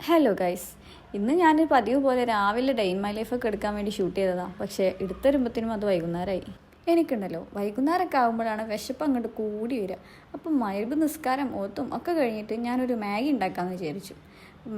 Hello guys, ഇന്ന് ഞാൻ പതിവ് പോലെ രാവിലെ ഡേ ഇൻ മൈ ലൈഫൊക്കെ എടുക്കാൻ വേണ്ടി ഷൂട്ട് ചെയ്തതാണ്. പക്ഷേ എടുത്ത് വരുമ്പോഴത്തേനും അത് വൈകുന്നേരമായി. എനിക്കുണ്ടല്ലോ വൈകുന്നേരമൊക്കെ ആകുമ്പോഴാണ് വിശപ്പ് അങ്ങോട്ട് കൂടി വരിക. അപ്പം മഗ്‌രിബ് നിസ്കാരം ഓത്തും ഒക്കെ കഴിഞ്ഞിട്ട് ഞാനൊരു മാഗി ഉണ്ടാക്കാമെന്ന് വിചാരിച്ചു.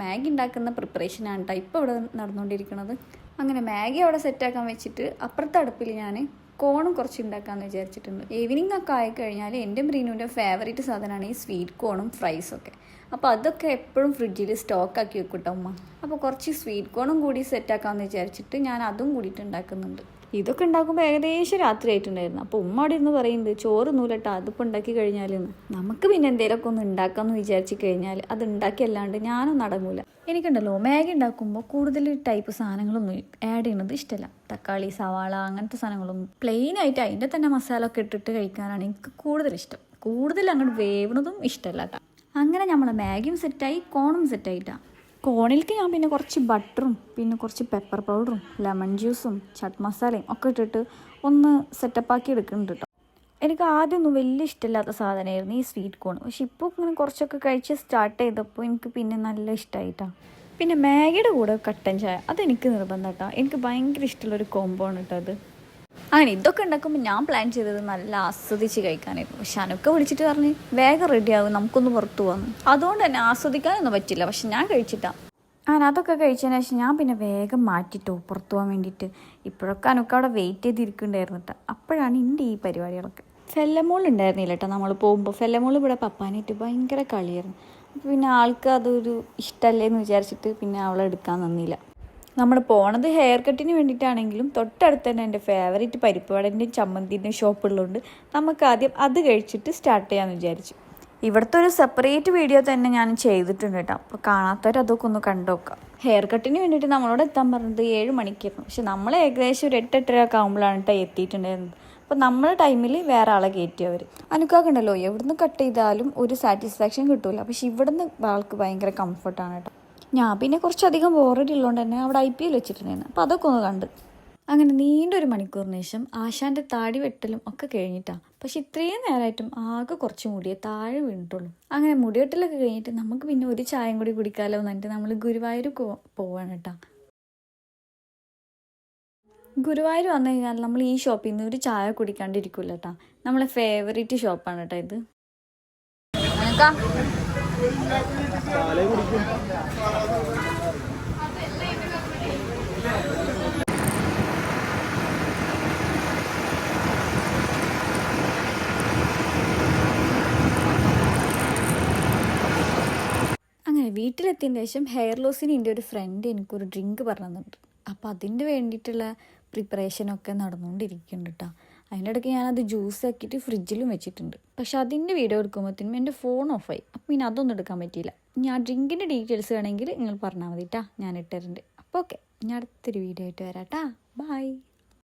മാഗി ഉണ്ടാക്കുന്ന പ്രിപ്പറേഷനാണ് കേട്ടോ ഇപ്പോൾ ഇവിടെ നടന്നുകൊണ്ടിരിക്കുന്നത്. അങ്ങനെ മാഗി അവിടെ സെറ്റാക്കാൻ വെച്ചിട്ട് അപ്പുറത്തെ അടുപ്പിൽ ഞാൻ കോണും കുറച്ച് ഉണ്ടാക്കാമെന്ന് വിചാരിച്ചിട്ടുണ്ട്. ഈവനിങ് ഒക്കെ ആയിക്കഴിഞ്ഞാൽ എൻ്റെ ബ്രീനുവിൻ്റെ ഫേവറേറ്റ് സാധനമാണ് ഈ സ്വീറ്റ് കോണും ഫ്രൈസൊക്കെ. അപ്പോൾ അതൊക്കെ എപ്പോഴും ഫ്രിഡ്ജിൽ സ്റ്റോക്കാക്കി വെക്കും കേട്ടോ അമ്മ. അപ്പോൾ കുറച്ച് സ്വീറ്റ് കോണും കൂടി സെറ്റാക്കാമെന്ന് വിചാരിച്ചിട്ട് ഞാൻ അതും കൂടിയിട്ട് ഉണ്ടാക്കുന്നുണ്ട്. ഇതൊക്കെ ഉണ്ടാക്കുമ്പോൾ ഏകദേശം രാത്രി ആയിട്ടുണ്ടായിരുന്നു. അപ്പോൾ ഉമ്മ അവിടെ ഇരുന്ന് പറയുന്നുണ്ട് ചോറ് നൂലട്ടോ അതിപ്പോൾ ഉണ്ടാക്കി കഴിഞ്ഞാൽ നമുക്ക് പിന്നെ എന്തെങ്കിലുമൊക്കെ ഒന്ന് ഉണ്ടാക്കാമെന്ന് വിചാരിച്ച് കഴിഞ്ഞാൽ അത് ഉണ്ടാക്കിയല്ലാണ്ട് ഞാനൊന്നും അടങ്ങൂല. എനിക്കുണ്ടല്ലോ മാഗി ഉണ്ടാക്കുമ്പോൾ കൂടുതൽ ടൈപ്പ് സാധനങ്ങളൊന്നും ആഡ് ചെയ്യുന്നത് ഇഷ്ടമല്ല. തക്കാളി, സവാള അങ്ങനത്തെ സാധനങ്ങളൊന്നും പ്ലെയിൻ ആയിട്ട് അതിൻ്റെ തന്നെ മസാല ഒക്കെ ഇട്ടിട്ട് കഴിക്കാനാണ് എനിക്ക് കൂടുതൽ ഇഷ്ടം. കൂടുതൽ അങ്ങോട്ട് വേവണതും ഇഷ്ടമല്ല കേട്ടോ. അങ്ങനെ നമ്മളെ മാഗിയും സെറ്റായി, കോണും സെറ്റായിട്ടാണ്. കോണിലേക്ക് ഞാൻ പിന്നെ കുറച്ച് ബട്ടറും പിന്നെ കുറച്ച് പെപ്പർ പൗഡറും ലെമൺ ജ്യൂസും ചട്ട് മസാലയും ഒക്കെ ഇട്ടിട്ട് ഒന്ന് സെറ്റപ്പാക്കി എടുക്കുന്നുണ്ട് കേട്ടോ. എനിക്ക് ആദ്യമൊന്നും വലിയ ഇഷ്ടമില്ലാത്ത സാധനമായിരുന്നു ഈ സ്വീറ്റ് കോൺ. പക്ഷെ ഇപ്പോൾ ഇങ്ങനെ കുറച്ചൊക്കെ കഴിച്ച് സ്റ്റാർട്ട് ചെയ്തപ്പോൾ എനിക്ക് പിന്നെ നല്ല ഇഷ്ടമായിട്ടാണ്. പിന്നെ മാഗിയുടെ കൂടെ കട്ടൻ ചായ അതെനിക്ക് നിർബന്ധം കേട്ടോ. എനിക്ക് ഭയങ്കര ഇഷ്ടമുള്ളൊരു കോംബോ ആണ് കേട്ടോ അത്. അങ്ങനെ ഇതൊക്കെ ഉണ്ടാക്കുമ്പോൾ ഞാൻ പ്ലാൻ ചെയ്തത് നല്ല ആസ്വദിച്ച് കഴിക്കാനായിരുന്നു. പക്ഷെ അനൊക്കെ വിളിച്ചിട്ട് പറഞ്ഞ് വേഗം റെഡിയാകും, നമുക്കൊന്ന് പുറത്തു പോകാമെന്ന്. അതുകൊണ്ട് തന്നെ ആസ്വദിക്കാനൊന്നും പറ്റില്ല. പക്ഷെ ഞാൻ കഴിച്ചിട്ടാണ്. അങ്ങനെ അതൊക്കെ കഴിച്ചതിന് ശേഷം ഞാൻ പിന്നെ വേഗം മാറ്റിട്ടോ പുറത്തു പോകാൻ വേണ്ടിയിട്ട്. ഇപ്പോഴൊക്കെ അനൊക്കെ അവിടെ വെയിറ്റ് ചെയ്തിരിക്കുന്നുണ്ടായിരുന്നു കേട്ടോ. അപ്പോഴാണ് എൻ്റെ ഈ പരിപാടികളൊക്കെ. ഫെല്ലമോൾ ഉണ്ടായിരുന്നില്ല കേട്ടോ നമ്മൾ പോകുമ്പോൾ. ഫെല്ലമോൾ ഇവിടെ പപ്പാനായിട്ട് ഭയങ്കര കളിയായിരുന്നു. അപ്പോൾ പിന്നെ ആൾക്ക് അതൊരു ഇഷ്ടമല്ലേന്ന് വിചാരിച്ചിട്ട് പിന്നെ അവളെ എടുക്കാൻ നിന്നില്ല. നമ്മൾ പോണത് ഹെയർ കട്ടിന് വേണ്ടിയിട്ടാണെങ്കിലും തൊട്ടടുത്ത് തന്നെ എൻ്റെ ഫേവറേറ്റ് പരിപ്പ് വടൻ്റെയും ചമ്മന്തിൻ്റെയും ഷോപ്പുള്ളതുകൊണ്ട് നമുക്ക് ആദ്യം അത് കഴിച്ചിട്ട് സ്റ്റാർട്ട് ചെയ്യാമെന്ന് വിചാരിച്ചു. ഇവിടുത്തെ ഒരു സെപ്പറേറ്റ് വീഡിയോ തന്നെ ഞാൻ ചെയ്തിട്ടുണ്ട് കേട്ടോ. അപ്പോൾ കാണാത്തവർ അതൊക്കെ ഒന്ന് കണ്ടുനോക്കാം. ഹെയർ കട്ടിന് വേണ്ടിയിട്ട് നമ്മളോട് എത്താൻ പറഞ്ഞത് 7 മണിക്കായിരുന്നു. പക്ഷെ നമ്മൾ ഏകദേശം ഒരു 8-8:30 ഒക്കെ ആകുമ്പോഴാണ് കേട്ടോ എത്തിയിട്ടുണ്ടായിരുന്നത്. അപ്പോൾ നമ്മളെ ടൈമിൽ വേറെ ആളെ കയറ്റി അവർ. അനുക്കാക്കുണ്ടല്ലോ എവിടുന്ന് കട്ട് ചെയ്താലും ഒരു സാറ്റിസ്ഫാക്ഷൻ കിട്ടില്ല. പക്ഷെ ഇവിടുന്ന് ആൾക്ക് ഭയങ്കര കംഫർട്ടാണ് കേട്ടോ. ഞാൻ പിന്നെ കുറച്ചധികം ബോറടി ഉള്ളതുകൊണ്ട് തന്നെ അവിടെ IPL വെച്ചിട്ടുണ്ടായിരുന്നു. അപ്പോൾ അതൊക്കെ ഒന്ന് കണ്ട്. അങ്ങനെ നീണ്ടൊരു മണിക്കൂറിന് ശേഷം ആശാൻ്റെ താടി വെട്ടലും ഒക്കെ കഴിഞ്ഞിട്ടാണ്. പക്ഷെ ഇത്രയും നേരമായിട്ടും ആകെ കുറച്ച് മുടിയെ താഴെ വീണിട്ടുള്ളൂ. അങ്ങനെ മുടിവെട്ടലൊക്കെ കഴിഞ്ഞിട്ട് നമുക്ക് പിന്നെ ഒരു ചായയും കൂടി കുടിക്കാമല്ലോ എന്നിട്ട് നമ്മൾ ഗുരുവായൂർ പോവാണ് കേട്ടോ. ഗുരുവായൂർ വന്നു കഴിഞ്ഞാൽ നമ്മൾ ഈ ഷോപ്പിൽ നിന്ന് ഒരു ചായ കുടിക്കാണ്ടിരിക്കില്ല കേട്ടോ. നമ്മളെ ഫേവറേറ്റ് ഷോപ്പാണ് കേട്ടോ ഇത്. അങ്ങനെ വീട്ടിലെത്തിയതിന് ശേഷം ഹെയർ ലോസിന് എൻ്റെ ഒരു ഫ്രണ്ട് എനിക്കൊരു ഡ്രിങ്ക് പറഞ്ഞു തന്നിട്ടുണ്ട്. അപ്പോൾ അതിൻ്റെ വേണ്ടിയിട്ടുള്ള പ്രിപ്പറേഷനൊക്കെ നടന്നുകൊണ്ടിരിക്കുന്നുണ്ട് കേട്ടോ. അതിൻ്റെ ഇടയ്ക്ക് ഞാനത് ജ്യൂസ് ആക്കിയിട്ട് ഫ്രിഡ്ജിലും വെച്ചിട്ടുണ്ട്. പക്ഷെ അതിൻ്റെ വീഡിയോ എടുക്കുമ്പോഴത്തേനും എൻ്റെ ഫോൺ ഓഫായി. അപ്പം പിന്നെ അതൊന്നും എടുക്കാൻ പറ്റിയില്ല. ഞാൻ ഡ്രിങ്കിൻ്റെ ഡീറ്റെയിൽസ് വേണമെങ്കിൽ നിങ്ങൾ പറഞ്ഞാൽ മതി കേട്ടോ, ഞാൻ ഇട്ടിട്ടുണ്ട്. അപ്പോൾ ഓക്കെ, ഞാൻ അടുത്തൊരു വീഡിയോ ആയിട്ട് വരാം കേട്ടോ. ബൈ.